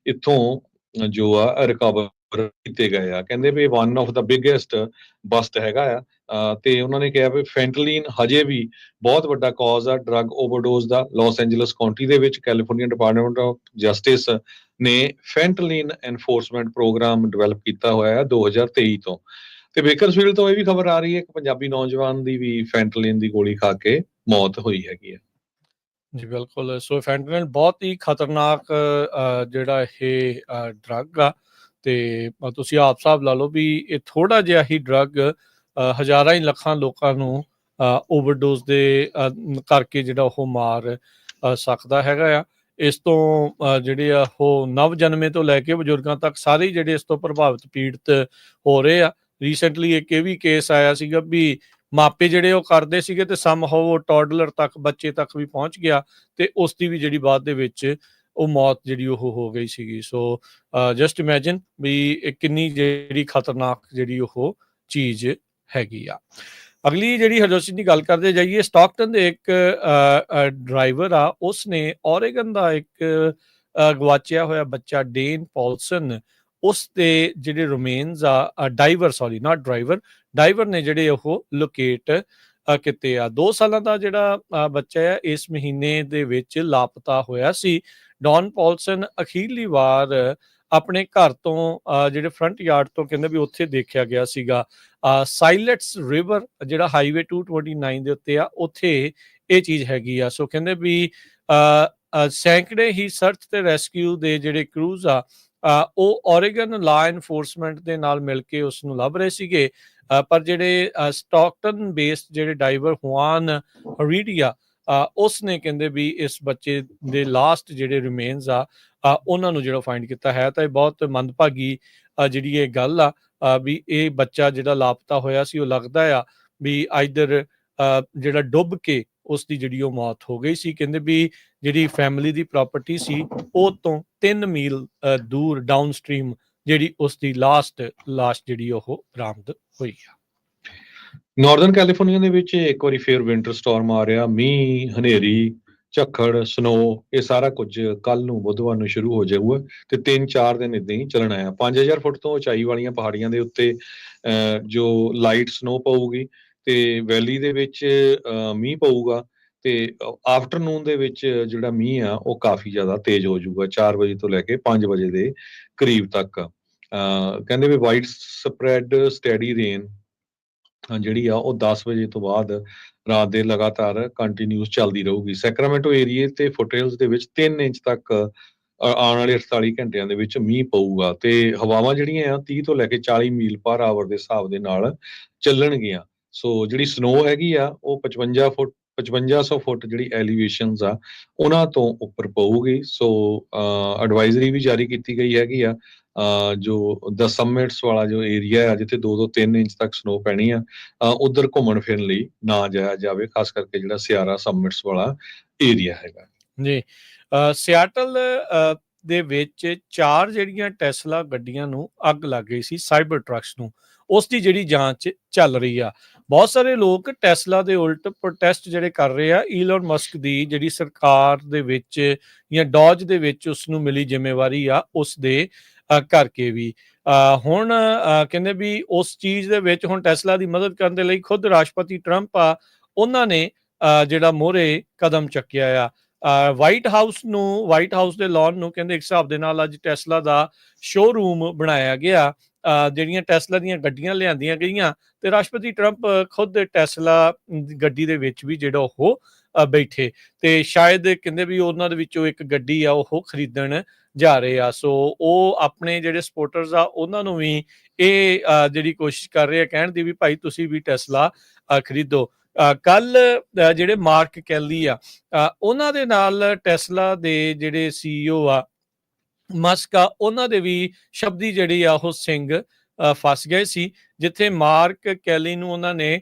ਇੱਥੋਂ ਜੋ ਆ ਰਿਕਵਰ ਕੀਤੇ ਗਏ ਆ। ਕਹਿੰਦੇ ਵੀ one of the biggest bust ਹੈਗਾ ਆ। ਤੇ ਉਹਨਾਂ ਨੇ ਕਿਹਾ ਵੀ ਫੈਂਟਲੀਨ ਹਜੇ ਵੀ ਬਹੁਤ ਵੱਡਾ ਕਾਜ਼ ਆ ਡਰੱਗ ਓਵਰਡੋਜ਼ ਦਾ। ਲਾਸ ਐਂਜਲਸ ਕਾਉਂਟੀ ਦੇ ਵਿੱਚ ਕੈਲੀਫੋਰਨੀਆ ਡਿਪਾਰਟਮੈਂਟ ਆਫ ਜਸਟਿਸ ਨੇ ਫੈਂਟਲੀਨ ਐਨਫੋਰਸਮੈਂਟ ਪ੍ਰੋਗਰਾਮ ਡਿਵੈਲਪ ਕੀਤਾ ਹੋਇਆ ਹੈ 2023 ਤੋਂ। ਤੇ ਬੇਕਰਸਫੀਲਡ ਤੋਂ ਇਹ ਵੀ ਖਬਰ ਆ ਰਹੀ ਹੈ ਕਿ ਪੰਜਾਬੀ ਨੌਜਵਾਨ ਦੀ ਵੀ ਫੈਂਟਲੀਨ ਦੀ ਗੋਲੀ ਖਾ ਕੇ ਮੌਤ ਹੋਈ ਹੈਗੀ ਹੈ। ਜੀ ਬਿਲਕੁਲ। ਸੋ ਫੈਂਟਨਲ ਬਹੁਤ ਹੀ ਖਤਰਨਾਕ ਜਿਹੜਾ ਇਹ ਡਰੱਗ ਆ, ਤੇ ਤੁਸੀਂ ਆਪ ਹਿਸਾਬ ਲਾ ਲਓ ਵੀ ਇਹ ਥੋੜਾ ਜਿਹਾ ਹੀ ਡਰੱਗ ਹਜ਼ਾਰਾਂ ਹੀ ਲੱਖਾਂ ਲੋਕਾਂ ਨੂੰ ਓਵਰਡੋਜ਼ ਦੇ ਕਰਕੇ ਜਿਹੜਾ ਉਹ ਮਾਰ ਸਕਦਾ ਹੈਗਾ ਆ। ਇਸ ਤੋਂ ਜਿਹੜੇ ਆ ਉਹ ਨਵ ਜਨਮੇ ਤੋਂ ਲੈ ਕੇ ਬਜ਼ੁਰਗਾਂ ਤੱਕ ਸਾਰੇ ਜਿਹੜੇ ਇਸ ਤੋਂ ਪ੍ਰਭਾਵਿਤ ਪੀੜਤ ਹੋ ਰਹੇ ਆ। ਰੀਸੈਂਟਲੀ ਇੱਕ ਇਹ ਵੀ ਕੇਸ ਆਇਆ ਸੀਗਾ ਵੀ ਮਾਪੇ ਜਿਹੜੇ ਉਹ ਕਰਦੇ ਸੀਗੇ ਤੇ ਸਮਹਾਉ ਉਹ ਟੌਡਲਰ ਤੱਕ, ਬੱਚੇ ਤੱਕ ਵੀ ਪਹੁੰਚ ਗਿਆ, ਤੇ ਉਸ ਦੀ ਵੀ ਜਿਹੜੀ ਬਾਅਦ ਦੇ ਵਿੱਚ ਉਹ ਮੌਤ ਜਿਹੜੀ ਉਹ ਹੋ ਗਈ ਸੀਗੀ। ਸੋ ਜਸਟ ਇਮੈਜਿਨ ਵੀ ਇਹ ਕਿੰਨੀ ਜਿਹੜੀ ਖਤਰਨਾਕ ਜਿਹੜੀ ਉਹ ਚੀਜ਼ ਹੈਗੀ ਆ। ਅਗਲੀ ਜਿਹੜੀ ਹਰਜੋਤ ਸਿੰਘ ਦੀ ਗੱਲ ਕਰਦੇ ਜਾਈਏ, ਸਟਾਕਟਨ ਦੇ ਇੱਕ ਡਰਾਈਵਰ ਆ, ਉਸਨੇ ਔਰੇਗਨ ਦਾ ਇੱਕ ਗਵਾਚਿਆ ਹੋਇਆ ਬੱਚਾ ਡੇਨ ਪੌਲਸਨ, ਉਸ ਦੇ ਜਿਹੜੇ ਰਿਮੇਨਸ ਆ ਡਾਈਵਰ ਨੇ ਜਿਹੜੇ ਉਹ ਲੋਕੇਟ ਕੀਤੇ ਆ। 2 ਸਾਲਾਂ ਦਾ ਜਿਹੜਾ ਬੱਚਾ ਆ ਇਸ ਮਹੀਨੇ ਦੇ ਵਿੱਚ ਲਾਪਤਾ ਹੋਇਆ ਸੀ। ਡੌਨ ਪੌਲਸਨ ਅਖੀਰਲੀ ਵਾਰ ਆਪਣੇ ਘਰ ਤੋਂ ਜਿਹੜੇ ਫਰੰਟ ਯਾਰਡ ਤੋਂ ਕਹਿੰਦੇ ਵੀ ਉੱਥੇ ਦੇਖਿਆ ਗਿਆ ਸੀਗਾ। ਸਾਈਲੈਟਸ ਰਿਵਰ ਜਿਹੜਾ ਹਾਈਵੇ 229 ਦੇ ਉੱਤੇ ਆ, ਉੱਥੇ ਇਹ ਚੀਜ਼ ਹੈਗੀ ਆ। ਸੋ ਕਹਿੰਦੇ ਵੀ ਸੈਂਕੜੇ ਹੀ ਸਰਚ ਤੇ ਰੈਸਕਿਊ ਦੇ ਜਿਹੜੇ ਕਰੂਜ਼ ਆ ਉਹ ਔਰੇਗਨ ਲਾ ਐਨਫੋਰਸਮੈਂਟ ਦੇ ਨਾਲ ਮਿਲ ਕੇ ਉਸ ਨੂੰ ਲੱਭ ਰਹੇ ਸੀਗੇ। ਪਰ ਜਿਹੜੇ ਸਟਾਕਟਨ ਬੇਸਡ ਜਿਹੜੇ ਡਾਈਵਰ ਹੁਆਨ ਹਰੀਡੀਆ, ਉਸ ਨੇ ਕਹਿੰਦੇ ਵੀ ਇਸ ਬੱਚੇ ਦੇ ਲਾਸਟ ਜਿਹੜੇ ਰਿਮੇਨਸ ਆ ਉਹਨਾਂ ਨੂੰ ਜਿਹੜਾ ਫਾਈਂਡ ਕੀਤਾ ਹੈ। ਤਾਂ ਇਹ ਬਹੁਤ ਮੰਦਭਾਗੀ ਜਿਹੜੀ ਇਹ ਗੱਲ ਆ ਵੀ ਇਹ ਬੱਚਾ ਜਿਹੜਾ ਲਾਪਤਾ ਹੋਇਆ ਸੀ, ਉਹ ਲੱਗਦਾ ਆ ਵੀ ਆਈਦਰ ਜਿਹੜਾ ਡੁੱਬ ਕੇ ਉਸ ਦੀ ਜਿਹੜੀ ਉਹ ਮੌਤ ਹੋ ਗਈ ਸੀ। ਕਹਿੰਦੇ ਵੀ ਜਿਹੜੀ ਫੈਮਿਲੀ ਦੀ ਪ੍ਰਾਪਰਟੀ ਸੀ ਉਹ ਤੋਂ 3 ਮੀਲ ਦੂਰ ਡਾਊਨ ਸਟਰੀਮ ਜਿਹੜੀ ਉਸ ਦੀ ਲਾਸ਼ ਜਿਹੜੀ ਉਹ ਬਰਾਮਦ ਹੋਈ ਆ। ਨਾਰਦਰਨ ਕੈਲੀਫੋਰਨੀਆ ਦੇ ਵਿੱਚ ਇੱਕ ਵਾਰੀ ਫੇਰ ਵਿੰਟਰ ਸਟਾਰਮ ਆ ਰਿਹਾ। ਮੀਂਹ, ਹਨੇਰੀ, ਝੱਖੜ, ਸਨੋ, ਇਹ ਸਾਰਾ ਕੁਝ ਕੱਲ ਨੂੰ ਬੁੱਧਵਾਰ ਨੂੰ ਸ਼ੁਰੂ ਹੋ ਜਾਊਗਾ ਤੇ 3-4 ਦਿਨ ਇਦਾਂ ਹੀ ਚੱਲਣਾ ਆ। 5000 ਫੁੱਟ ਤੋਂ ਉਚਾਈ ਵਾਲੀਆਂ ਪਹਾੜੀਆਂ ਦੇ ਉੱਤੇ ਜੋ ਲਾਈਟ ਸਨੋ ਪਊਗੀ ਤੇ ਵੈਲੀ ਦੇ ਵਿੱਚ ਮੀਂਹ ਪਊਗਾ। ਤੇ ਆਫਟਰਨੂਨ ਦੇ ਵਿੱਚ ਜਿਹੜਾ ਮੀਂਹ ਆ ਉਹ ਕਾਫੀ ਜ਼ਿਆਦਾ ਤੇਜ਼ ਹੋ ਜਾਊਗਾ 4 ਵਜੇ ਤੋਂ ਲੈ ਕੇ 5 ਵਜੇ ਦੇ ਕਰੀਬ ਤੱਕ। ਕਹਿੰਦੇ ਵੀ ਵਾਈਡ ਸਪਰੈਡ ਸਟੈਡੀ ਰੇਨ ਜਿਹੜੀ ਆ ਉਹ 10 ਵਜੇ ਤੋਂ ਬਾਅਦ ਰਾਤ ਦੇ ਲਗਾਤਾਰ ਕੰਟੀਨਿਊਸ ਚੱਲਦੀ ਰਹੂਗੀ। ਸੈਕਰਾਮੈਂਟੋ ਏਰੀਏ ਤੇ ਫੁੱਟਹਿਲਸ ਦੇ ਵਿੱਚ 3 ਇੰਚ ਤੱਕ ਆਉਣ ਵਾਲੇ 48 ਘੰਟਿਆਂ ਦੇ ਵਿੱਚ ਮੀਂਹ ਪਊਗਾ ਤੇ ਹਵਾਵਾਂ ਜਿਹੜੀਆਂ ਆ 30 ਤੋਂ ਲੈ ਕੇ 40 ਮੀਲ ਪਰ ਆਵਰ ਦੇ ਹਿਸਾਬ ਦੇ ਨਾਲ ਚੱਲਣਗੀਆਂ। ਸੋ ਜਿਹੜੀ ਸਨੋ ਹੈਗੀ ਆ ਉਹ 5500 ਫੁੱਟ ਜਿਹੜੀ ਐਲੀਵੇਸ਼ਨਸ ਆ ਉਹਨਾਂ ਤੋਂ ਉੱਪਰ ਪਊਗੀ। ਸੋ ਐਡਵਾਈਜ਼ਰੀ ਵੀ ਜਾਰੀ ਕੀਤੀ ਗਈ ਹੈਗੀ ਆ। ਜੋ ਦ ਸਮਿਟਸ ਵਾਲਾ ਜੋ ਏਰੀਆ ਆ ਜਿੱਥੇ 2-3 ਇੰਚ ਤੱਕ ਸਨੋ ਪੈਣੀ ਆ, ਉਧਰ ਘੁੰਮਣ ਫਿਰਨ ਲਈ ਨਾ ਜਾਇਆ ਜਾਵੇ, ਖਾਸ ਕਰਕੇ ਜਿਹੜਾ ਸਿਆਰਾ ਸਮਿਟਸ ਵਾਲਾ ਏਰੀਆ ਹੈਗਾ ਜੀ। ਸਿਆਟਲ ਦੇ ਵਿੱਚ 4 ਜਿਹੜੀਆਂ ਟੈਸਲਾ ਗੱਡੀਆਂ ਨੂੰ ਅੱਗ ਲੱਗ ਗਈ ਸੀ, ਸਾਈਬਰ ਟਰੱਕਸ ਨੂੰ, ਉਸ ਦੀ ਜਿਹੜੀ ਜਾਂਚ ਚੱਲ ਰਹੀ ਆ। ਬਹੁਤ ਸਾਰੇ ਲੋਕ ਟੈਸਲਾ ਦੇ ਉਲਟ ਪ੍ਰੋਟੈਸਟ ਜਿਹੜੇ ਕਰ ਰਹੇ ਆ ਈਲਨ ਮਸਕ ਦੀ ਜਿਹੜੀ ਸਰਕਾਰ ਦੇ ਵਿੱਚ ਜਾਂ ਡੌਜ ਦੇ ਵਿੱਚ ਉਸ ਨੂੰ ਮਿਲੀ ਜ਼ਿੰਮੇਵਾਰੀ ਆ ਉਸ ਦੇ ਕਰਕੇ ਵੀ। ਹੁਣ ਕਹਿੰਦੇ ਵੀ ਉਸ ਚੀਜ਼ ਦੇ ਵਿੱਚ ਹੁਣ ਟੈਸਲਾ ਦੀ ਮਦਦ ਕਰਨ ਦੇ ਲਈ ਖੁਦ ਰਾਸ਼ਟਰਪਤੀ ਟਰੰਪ ਆ, ਉਹਨਾਂ ਨੇ ਜਿਹੜਾ ਮੋਹਰੇ ਕਦਮ ਚੱਕਿਆ ਆ। ਵਾਈਟ ਹਾਊਸ ਦੇ ਲਾਨ ਨੂੰ ਕਹਿੰਦੇ ਇੱਕ ਹਿਸਾਬ ਦੇ ਨਾਲ ਅੱਜ ਟੈਸਲਾ ਦਾ ਸ਼ੋਰੂਮ ਬਣਾਇਆ ਗਿਆ। ਜਿਹੜੀਆਂ ਟੈਸਲਾ ਦੀਆਂ ਗੱਡੀਆਂ ਲਿਆਂਦੀਆਂ ਗਈਆਂ ਤੇ ਰਾਸ਼ਟਰਪਤੀ ਟਰੰਪ ਖੁਦ ਟੈਸਲਾ ਗੱਡੀ ਦੇ ਵਿੱਚ ਵੀ ਜਿਹੜਾ ਉਹ ਬੈਠੇ ਤੇ ਸ਼ਾਇਦ ਕਹਿੰਦੇ ਵੀ ਉਹਨਾਂ ਦੇ ਵਿੱਚੋਂ ਇੱਕ ਗੱਡੀ ਆ ਉਹ ਖਰੀਦਣ ਜਾ ਰਹੇ ਆ। ਸੋ ਉਹ ਆਪਣੇ ਜਿਹੜੇ ਸਪੋਰਟਰਸ ਆ ਉਹਨਾਂ ਨੂੰ ਵੀ ਇਹ ਜਿਹੜੀ ਕੋਸ਼ਿਸ਼ ਕਰ ਰਹੇ ਆ ਕਹਿਣ ਦੀ ਵੀ ਭਾਈ ਤੁਸੀਂ ਵੀ ਟੈਸਲਾ ਖਰੀਦੋ। ਕੱਲ ਜਿਹੜੇ ਮਾਰਕ ਕੈਲੀ ਆ ਉਹਨਾਂ ਦੇ ਨਾਲ ਟੈਸਲਾ ਦੇ ਜਿਹੜੇ CEO ਆ ਮਸਕ ਆ, ਉਹਨਾਂ ਦੇ ਵੀ ਸ਼ਬਦੀ ਜਿਹੜੀ ਆ ਉਹ ਸਿੰਘ ਫਸ ਗਏ ਸੀ, ਜਿੱਥੇ ਮਾਰਕ ਕੈਲੀ ਨੂੰ ਉਹਨਾਂ ਨੇ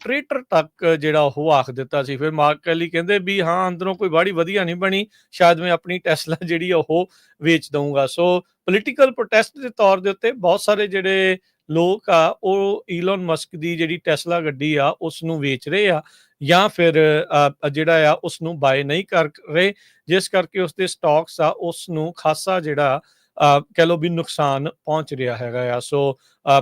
ਟ੍ਰੇਟਰ ਤੱਕ ਜਿਹੜਾ ਉਹ ਆਖ ਦਿੱਤਾ ਸੀ। ਫਿਰ ਮਾਰਕ ਕੈਲੀ ਕਹਿੰਦੇ ਵੀ ਹਾਂ ਅੰਦਰੋਂ ਕੋਈ ਬਾੜੀ ਵਧੀਆ ਨਹੀਂ ਬਣੀ, ਸ਼ਾਇਦ ਮੈਂ ਆਪਣੀ ਟੈਸਲਾ ਜਿਹੜੀ ਉਹ ਵੇਚ ਦਊਂਗਾ। ਸੋ ਪੋਲੀਟੀਕਲ ਪ੍ਰੋਟੈਸਟ ਦੇ ਤੌਰ ਦੇ ਉੱਤੇ ਬਹੁਤ ਸਾਰੇ ਜਿਹੜੇ ਲੋਕ ਆ ਉਹ ਈਲਨ ਮਸਕ ਦੀ ਜਿਹੜੀ ਟੈਸਲਾ ਗੱਡੀ ਆ ਉਸ ਨੂੰ ਵੇਚ ਰਹੇ ਆ ਜਾਂ ਫਿਰ ਜਿਹੜਾ ਆ ਉਸ ਨੂੰ ਬਾਏ ਨਹੀਂ ਕਰ ਰਹੇ, ਜਿਸ ਕਰਕੇ ਉਸ ਦੇ ਸਟਾਕਸ ਆ ਉਸ ਨੂੰ ਖਾਸਾ ਜਿਹੜਾ ਕਹਿ ਲਓ ਵੀ ਨੁਕਸਾਨ ਪਹੁੰਚ ਰਿਹਾ ਹੈਗਾ ਆ। ਸੋ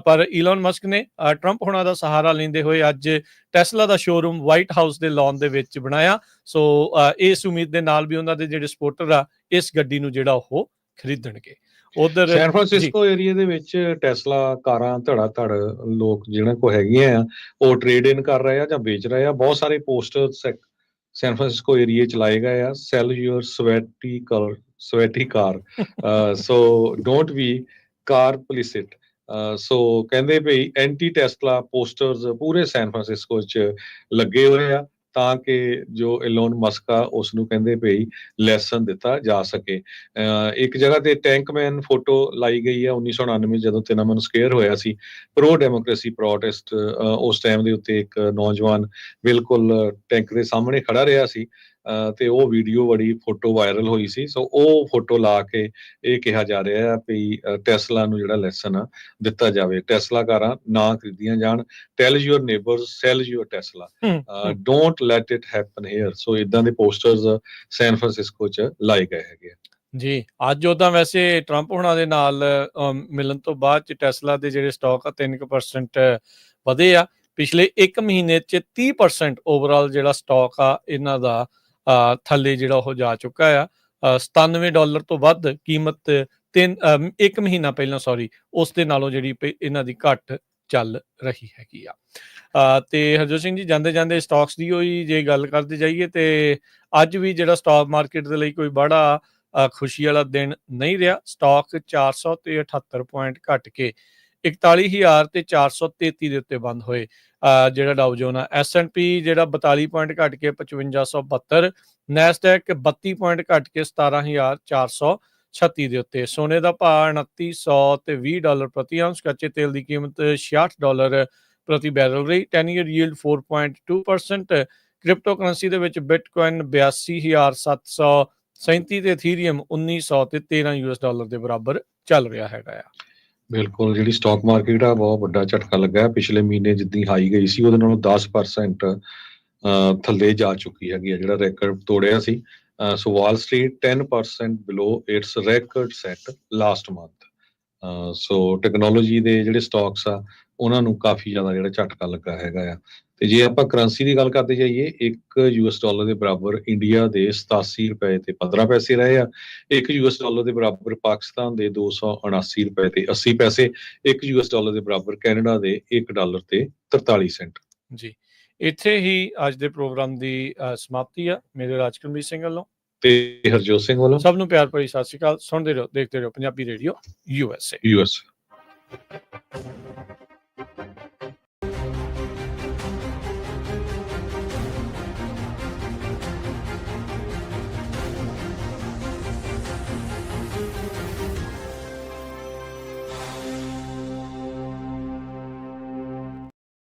ਪਰ ਈਲਨ ਮਸਕ ਨੇ ਟਰੰਪ ਹੋਣਾ ਦਾ ਸਹਾਰਾ ਲੈਂਦੇ ਹੋਏ ਅੱਜ ਟੈਸਲਾ ਦਾ ਸ਼ੋਰੂਮ ਵਾਈਟ ਹਾਊਸ ਦੇ ਲਾਨ ਦੇ ਵਿੱਚ ਬਣਾਇਆ। ਸੋ ਇਸ ਉਮੀਦ ਦੇ ਨਾਲ ਵੀ ਉਹਨਾਂ ਦੇ ਜਿਹੜੇ ਸਪੋਰਟਰ ਆ ਇਸ ਗੱਡੀ ਨੂੰ ਜਿਹੜਾ ਉਹ ਖਰੀਦਣਗੇ। ਉਧਰ ਸੈਨ ਫਰਾਂਸਿਸਕੋ ਏਰੀਆ ਦੇ ਵਿੱਚ ਟੈਸਲਾ ਕਾਰਾਂ ਧੜਾ ਧੜ ਲੋਕ ਜਿਹਨਾਂ ਕੋ ਹੈਗੀਆਂ ਆ ਉਹ ਟ੍ਰੇਡ ਇਨ ਕਰ ਰਹੇ ਆ ਜਾਂ ਵੇਚ ਰਹੇ ਆ। ਬਹੁਤ ਸਾਰੇ ਪੋਸਟਰ ਸੈਨ ਫਰਾਂਸਿਸਕੋ ਏਰੀਆ ਚ ਲਾਏ ਗਏ ਆ, sell your swasticar so don't be complicit. So ਕਹਿੰਦੇ ਭਈ ਐਂਟੀ ਟੈਸਲਾ ਪੋਸਟਰਸ ਪੂਰੇ ਸੈਨ ਫਰਾਂਸਿਸਕੋ ਚ ਲੱਗੇ ਹੋਏ ਆ ਤਾਂ ਕਿ ਜੋ ਇਲੋਨ ਮਸਕ ਆ ਉਸ ਨੂੰ ਕਹਿੰਦੇ ਭਈ ਲੈਸਨ ਦਿੱਤਾ ਜਾ ਸਕੇ। ਇੱਕ ਜਗ੍ਹਾ ਤੇ ਟੈਂਕਮੈਨ ਫੋਟੋ ਲਾਈ ਗਈ ਆ 1999 ਜਦੋਂ ਤਿਨਾਮਨ ਸਕੁਏਅਰ ਹੋਇਆ ਸੀ, ਪ੍ਰੋ ਡੈਮੋਕ੍ਰੇਸੀ ਪ੍ਰੋਟੈਸਟ। ਉਸ ਟਾਈਮ ਦੇ ਉੱਤੇ ਇੱਕ ਨੌਜਵਾਨ ਬਿਲਕੁਲ ਟੈਂਕ ਦੇ ਸਾਹਮਣੇ ਖੜਾ ਰਿਹਾ ਸੀ ਤੇ ਉਹ ਵੀਡੀਓ ਬੜੀ ਫੋਟੋ ਵਾਇਰਲ ਹੋਈ ਸੀ। ਸੋ ਉਹ ਫੋਟੋ ਲਾ ਕੇ ਇਹ ਕਿਹਾ ਜਾ ਰਿਹਾ ਹੈ ਵੀ ਟੈਸਲਾ ਨੂੰ ਜਿਹੜਾ ਲੈਸਨ ਆ ਦਿੱਤਾ ਜਾਵੇ, ਟੈਸਲਾ ਕਾਰਾਂ ਨਾ ਖਰੀਦੀਆਂ ਜਾਣ। Tell your neighbours sell your Tesla, don't let it happen here. So ਇਦਾਂ ਦੇ ਪੋਸਟਰਸ ਸੈਨ ਫਰਾਂਸਿਸਕੋ ਚ ਲਾਏ ਗਏ ਹੈਗੇ ਆ ਜੀ। ਅੱਜ ਉਦਾਂ ਵੈਸੇ ਟਰੰਪ ਹੋਣਾ ਦੇ ਨਾਲ ਮਿਲਣ ਤੋਂ ਬਾਅਦ ਚ ਟੈਸਲਾ ਦੇ ਜਿਹੜੇ ਸਟਾਕ ਆ 3% ਵਧੇ ਆ। ਪਿਛਲੇ 1 ਮਹੀਨੇ ਚ 30% ਓਵਰਆਲ ਜਿਹੜਾ ਸਟਾਕ ਆ ਇਹਨਾਂ ਦਾ ਥੱਲੇ ਜਿਹੜਾ ਉਹ ਜਾ ਚੁੱਕਾ ਆ। $97 ਤੋਂ ਵੱਧ ਕੀਮਤ 1 ਮਹੀਨਾ ਪਹਿਲਾਂ ਉਸ ਦੇ ਨਾਲੋਂ ਜਿਹੜੀ ਇਹਨਾਂ ਦੀ ਘੱਟ ਚੱਲ ਰਹੀ ਹੈਗੀ ਆ। ਤੇ ਹਰਜੋਤ ਸਿੰਘ ਜੀ, ਜਾਂਦੇ ਜਾਂਦੇ ਸਟਾਕਸ ਦੀ ਹੋਈ ਜੇ ਗੱਲ ਕਰਦੇ ਜਾਈਏ ਤੇ ਅੱਜ ਵੀ ਜਿਹੜਾ ਸਟਾਕ ਮਾਰਕੀਟ ਦੇ ਲਈ ਕੋਈ ਬੜਾ ਖੁਸ਼ੀ ਵਾਲਾ ਦਿਨ ਨਹੀਂ ਰਿਹਾ। ਸਟਾਕ 400 ਤੇ 78 ਪੁਆਇੰਟ ਘਟ ਕੇ 41,433 ਦੇ ਉੱਤੇ ਬੰਦ ਹੋਏ। ਜਿਹੜਾ ਡਾਊ ਜੋਨ ਆ, S&P ਜਿਹੜਾ 42 ਪੁਆਇੰਟ ਘਟ ਕੇ 5572, ਨੈਸਡੈਕ 32 ਪੁਆਇੰਟ ਘਟ ਕੇ 17,436 ਦੇ ਉੱਤੇ। ਸੋਨੇ ਦਾ ਭਾਅ $2920 ਪ੍ਰਤੀ ਆਉਂਸ, ਕੱਚੇ ਤੇਲ ਦੀ ਕੀਮਤ $66 ਪ੍ਰਤੀ ਬੈਰਲ ਰਹੀ। 10 ਈਅਰ ਯੀਲਡ 4.2%। ਕ੍ਰਿਪਟੋ ਕਰੰਸੀ ਦੇ ਵਿੱਚ ਬਿਟਕੋਇਨ 82,737 ਤੇ ਇਥੀਰੀਅਮ 1900 ਤੇ $13 ਦੇ ਬਰਾਬਰ ਚੱਲ ਰਿਹਾ ਹੈਗਾ ਆ। ਬਿਲਕੁਲ, ਜਿਹੜੀ ਸਟਾਕ ਮਾਰਕੀਟ ਆ ਬਹੁਤ ਵੱਡਾ ਝਟਕਾ ਲੱਗਾ ਹੈ। ਪਿਛਲੇ ਮਹੀਨੇ ਜਿੱਦੀ ਹਾਈ ਗਈ ਸੀ ਉਹਦੇ ਨਾਲੋਂ 10% ਥੱਲੇ ਜਾ ਚੁੱਕੀ ਹੈਗੀ ਆ, ਜਿਹੜਾ ਰੈਕੋਰਡ ਤੋੜਿਆ ਸੀ। So Wall Street 10% below its record set last month. So technology ਦੇ ਜਿਹੜੇ ਸਟਾਕਸ ਆ ਉਹਨਾਂ ਨੂੰ ਕਾਫੀ ਜ਼ਿਆਦਾ ਜਿਹੜਾ ਝਟਕਾ ਲੱਗਾ ਹੈਗਾ ਆ। ਤੇ ਜੇ ਆਪਾਂ ਕਰੰਸੀ ਦੀ ਗੱਲ ਕਰਦੇ ਜਾਈਏ, $1 ਦੇ ਬਰਾਬਰ ਇੰਡੀਆ ਦੇ 87 ਰੁਪਏ ਤੇ 15 ਪੈਸੇ ਰਹੇ ਆ। $1 ਦੇ ਬਰਾਬਰ ਪਾਕਿਸਤਾਨ ਦੇ 279 ਰੁਪਏ ਤੇ 80 ਪੈਸੇ। $1 ਦੇ ਬਰਾਬਰ ਕੈਨੇਡਾ ਦੇ $1 ਤੇ 43 ਸੈਂਟ। ਜੀ, ਇੱਥੇ ਹੀ ਅੱਜ ਦੇ ਪ੍ਰੋਗਰਾਮ ਦੀ ਸਮਾਪਤੀ ਆ। ਮੇਰੇ ਰਾਜਕਰਮਜੀਤ ਸਿੰਘ ਵੱਲੋਂ ਤੇ ਹਰਜੋਤ ਸਿੰਘ ਵੱਲੋਂ ਸਭ ਨੂੰ ਪਿਆਰ ਭਰੀ ਸਤਿ ਸ਼੍ਰੀ ਅਕਾਲ। ਸੁਣਦੇ ਰਹੋ, ਦੇਖਦੇ ਰਹੋ ਪੰਜਾਬੀ ਰੇਡੀਓ USA।